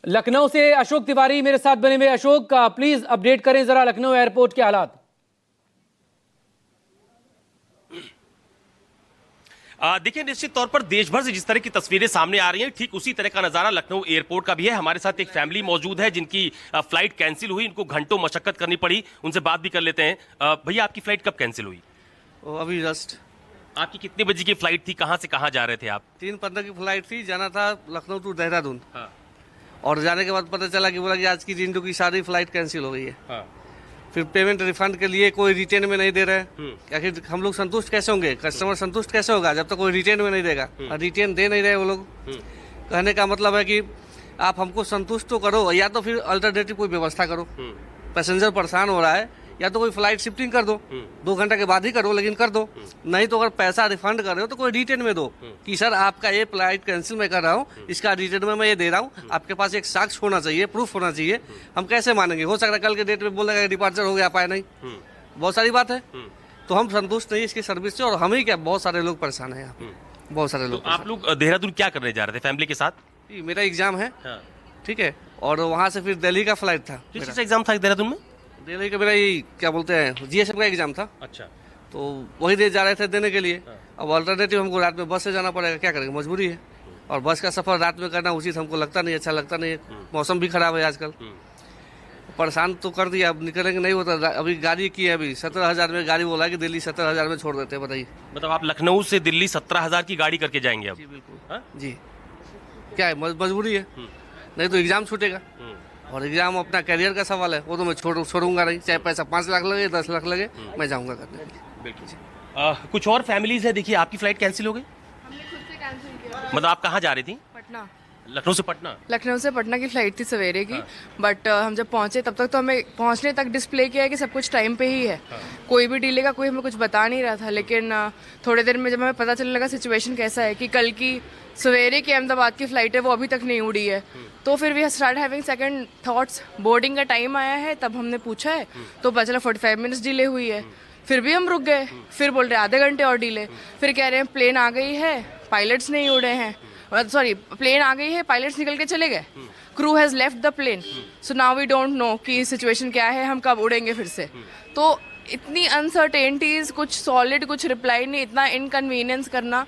लखनऊ से अशोक तिवारी मेरे साथ बने हुए। अशोक, प्लीज अपडेट करें जरा लखनऊ एयरपोर्ट के हालात। देखिए, निश्चित तौर पर देश भर से जिस तरह की तस्वीरें सामने आ रही हैं, ठीक उसी तरह का नजारा लखनऊ एयरपोर्ट का भी है। हमारे साथ एक फैमिली मौजूद है जिनकी फ्लाइट कैंसिल हुई, इनको घंटों मशक्कत करनी पड़ी। उनसे बात भी कर लेते हैं। भैया, आपकी फ्लाइट कब कैंसिल हुई? अभी जस्ट। आपकी कितने बजे की फ्लाइट थी? कहाँ से कहाँ जा रहे थे आप? 3:15 की फ्लाइट थी, जाना था लखनऊ टू देहरादून। हाँ। और जाने के बाद पता चला कि बोला कि आज की जिंदू की सारी फ्लाइट कैंसिल हो गई है। हाँ। फिर पेमेंट रिफंड के लिए कोई रिटेन में नहीं दे रहे। आखिर हम लोग संतुष्ट कैसे होंगे? कस्टमर संतुष्ट कैसे होगा जब तक कोई रिटेन में नहीं देगा? और रिटेन दे नहीं रहे वो लोग। कहने का मतलब है कि आप हमको संतुष्ट तो करो, या तो फिर अल्टरनेटिव कोई व्यवस्था करो। पैसेंजर परेशान हो रहा है, या तो कोई फ्लाइट शिफ्टिंग कर दो, 2 घंटे के बाद ही करो, लेकिन कर दो। नहीं तो अगर पैसा रिफंड कर रहे हो तो कोई रिटर्न में दो कि सर आपका ये फ्लाइट कैंसिल मैं कर रहा हूँ, इसका रिटर्न में मैं ये दे रहा हूँ। आपके पास एक साक्ष्य होना चाहिए, प्रूफ होना चाहिए। हम कैसे मानेंगे? हो सकता है कल के डेट में बोलेगा डिपार्चर हो गया, पाए नहीं। बहुत सारी बात है। तो हम संतुष्ट नहीं इसकी सर्विस से, और हम ही क्या, बहुत सारे लोग परेशान है यहाँ पे, बहुत सारे लोग। आप लोग देहरादून क्या करने जा रहे थे फैमिली के साथ? मेरा एग्जाम है, ठीक है, और वहाँ से फिर दिल्ली का फ्लाइट था। किस चीज़ का एग्जाम था देहरादून में? दिल्ली का मेरा ये क्या बोलते हैं, जीएसएफ का एग्जाम था। अच्छा। तो वही दे जा रहे थे देने के लिए। अब अल्टरनेटिव हमको रात में बस से जाना पड़ेगा, क्या करेंगे, मजबूरी है। और बस का सफर रात में करना उचित हमको लगता नहीं, अच्छा लगता नहीं है। मौसम भी खराब है आजकल। परेशान तो कर दिया, अब निकलेंगे नहीं होता। अभी गाड़ी की है, अभी 17,000 में गाड़ी बोला कि दिल्ली 17,000 में छोड़ देते हैं, बताइए। मतलब आप लखनऊ से दिल्ली 17,000 की गाड़ी करके जाएंगे अब? जी बिल्कुल। जी, क्या है, मजबूरी है, नहीं तो एग्जाम छूटेगा। और एग्जाम अपना करियर का सवाल है, वो तो मैं छोड़ूंगा नहीं, चाहे पैसा 5 लाख लगे, 10 लाख लगे, मैं जाऊंगा करने के लिए। बिल्कुल। कुछ और फैमिलीज है, देखिए आपकी फ्लाइट कैंसिल हो गई? हमने खुद से कैंसिल किया। मतलब आप कहाँ जा रही थी? पटना। लखनऊ से पटना? लखनऊ से पटना की फ्लाइट थी सवेरे की। बट हम जब पहुंचे तब तक तो हमें पहुंचने तक डिस्प्ले किया है कि सब कुछ टाइम पे ही है। कोई भी डिले का कोई हमें कुछ बता नहीं रहा था। लेकिन थोड़ी देर में जब हमें पता चलने लगा सिचुएशन कैसा है, कि कल की सवेरे की अहमदाबाद की फ्लाइट है वो अभी तक नहीं उड़ी है, तो फिर we start having second thoughts. Boarding का टाइम आया है, तब हमने पूछा है तो पता चला 45 मिनट्स डिले हुई है। फिर भी हम रुक गए, फिर बोल रहे आधे घंटे और डिले। फिर कह रहे हैं प्लेन आ गई है, पायलट्स नहीं उड़े हैं, सॉरी प्लेन आ गई है, पायलट्स निकल के चले गए, crew has left the plane, so now we don't know कि सिचुएशन क्या है, हम कब उड़ेंगे फिर से। तो इतनी अनसर्टेनिटीज, कुछ सॉलिड कुछ रिप्लाई नहीं, इतना इनकन्वीनियंस करना,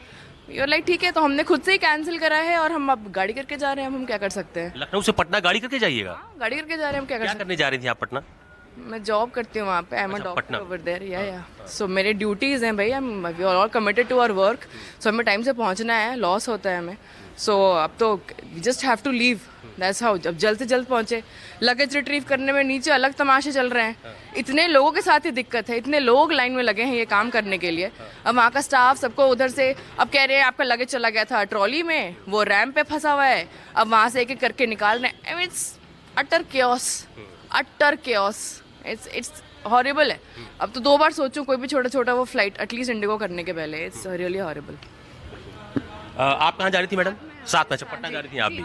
यूर लाइक ठीक है। तो हमने खुद से ही कैंसिल करा है और हम अब गाड़ी करके जा रहे हैं। हम क्या कर सकते हैं? लखनऊ से पटना गाड़ी करके जाइएगा? गाड़ी करके जा रहे हैं, हम क्या कर क्या सकते करने जा रही थी आप पटना? हैं? मैं जॉब करती हूँ वहाँ पे, I am a doctor over there. या सो मेरे ड्यूटीज हैं भाई, we are all committed to our work. So हमें टाइम से पहुँचना है, लॉस होता है हमें। सो अब तो we just have to leave, that's how. जब जल्द से जल्द पहुँचे। लगेज रिट्रीव करने में नीचे अलग तमाशे चल रहे हैं। इतने लोगों के साथ ही दिक्कत है, इतने लोग लाइन में लगे हैं ये काम करने के लिए। अब वहाँ का स्टाफ सबको उधर से अब कह रहे हैं आपका लगेज चला गया था ट्रॉली में, वो रैम्प पे फंसा हुआ है, अब वहाँ से एक एक करके निकाल रहे हैं। I mean it's utter chaos, utter chaos. It's horrible है। अब तो 2 बार सोचूं कोई भी छोटा छोटा वो फ्लाइट एटलीस्ट इंडिगो करने के पहले। It's really horrible. आप कहाँ जा रही थी मैडम? साथ में? अच्छा, पटना जा रही थी आप भी।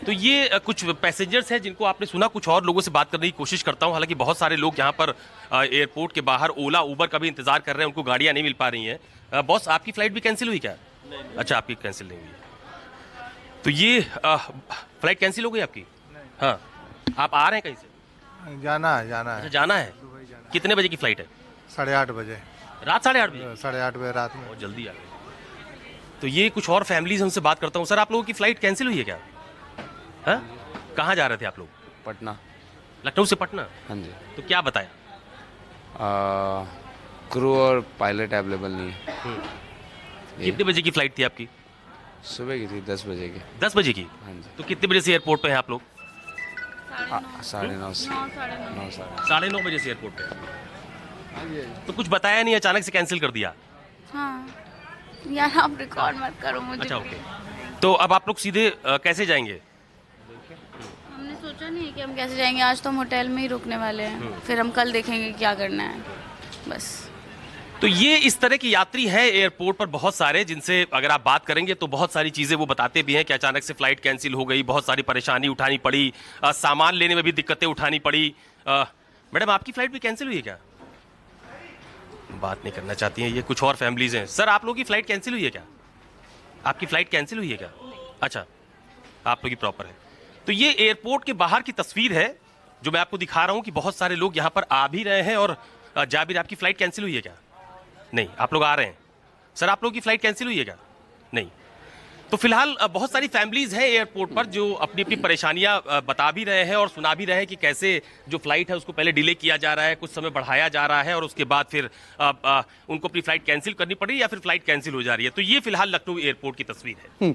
तो ये कुछ पैसेंजर्स हैं जिनको आपने सुना। कुछ और लोगों से बात करने की कोशिश करता हूँ। हालांकि बहुत सारे लोग यहाँ पर एयरपोर्ट के बाहर ओला उबर का भी इंतजार कर रहे हैं, उनको गाड़ियाँ नहीं मिल पा रही हैं। बॉस, आपकी फ्लाइट भी कैंसिल हुई क्या? नहीं। अच्छा, आपकी कैंसिल नहीं हुई। तो ये फ्लाइट कैंसिल हो गई आपकी? हाँ। आप आ रहे हैं कहीं से? जाना है। अच्छा, जाना है। कितने बजे की फ्लाइट है? 8:30 बजे। रात 8:30 बजे? 8:30 बजे रात में। बहुत जल्दी आ गए। तो ये कुछ और फैमिलीज उनसे बात करता हूँ। सर, आप लोगों की फ्लाइट कैंसिल हुई है क्या? हाँ? कहाँ जा रहे थे आप लोग? पटना। लखनऊ से पटना? हाँ जी। तो क्या बताया? क्रू और पायलट अवेलेबल नहीं है। कितने बजे की फ्लाइट थी आपकी? सुबह की थी, 10 बजे की। 10 बजे की? हाँ जी। तो कितने बजे से एयरपोर्ट पे हैं आप लोग? 9:30 से 9 साढ़े 9 बजे से एयरपोर्ट पे। तो कुछ बताया नहीं, अचानक से कैंसिल कर दिया? हाँ यार, आप रिकॉर्ड मत करो मुझे। अच्छा, ओके। तो अब आप लोग सीधे कैसे जाएंगे? हमने सोचा नहीं है कि हम कैसे जाएंगे। आज तो हम होटल में ही रुकने वाले हैं, फिर हम कल देखेंगे क्या करना है, बस। तो ये इस तरह की यात्री हैं एयरपोर्ट पर बहुत सारे, जिनसे अगर आप बात करेंगे तो बहुत सारी चीज़ें वो बताते भी हैं कि अचानक से फ्लाइट कैंसिल हो गई, बहुत सारी परेशानी उठानी पड़ी, सामान लेने में भी दिक्कतें उठानी पड़ी। मैडम, आपकी फ्लाइट भी कैंसिल हुई है क्या? बात नहीं करना चाहती हैं ये। कुछ और फैमिलीज हैं। सर, आप लोगों की फ्लाइट कैंसिल हुई है क्या? आपकी फ्लाइट कैंसिल हुई है क्या? अच्छा, आप लोग की प्रॉपर है। तो ये एयरपोर्ट के बाहर की तस्वीर है जो मैं आपको दिखा रहा हूं कि बहुत सारे लोग यहां पर आ भी रहे हैं और जा भी रहे। आपकी फ्लाइट कैंसिल हुई है क्या? नहीं, आप लोग आ रहे हैं। सर, आप लोगों की फ्लाइट कैंसिल हुई है क्या? नहीं। तो फिलहाल बहुत सारी फैमिलीज हैं एयरपोर्ट पर जो अपनी अपनी परेशानियां बता भी रहे हैं और सुना भी रहे हैं कि कैसे जो फ्लाइट है उसको पहले डिले किया जा रहा है, कुछ समय बढ़ाया जा रहा है और उसके बाद फिर उनको अपनी फ्लाइट कैंसिल करनी पड़ी या फिर फ्लाइट कैंसिल हो जा रही है। तो ये फिलहाल लखनऊ एयरपोर्ट की तस्वीर है।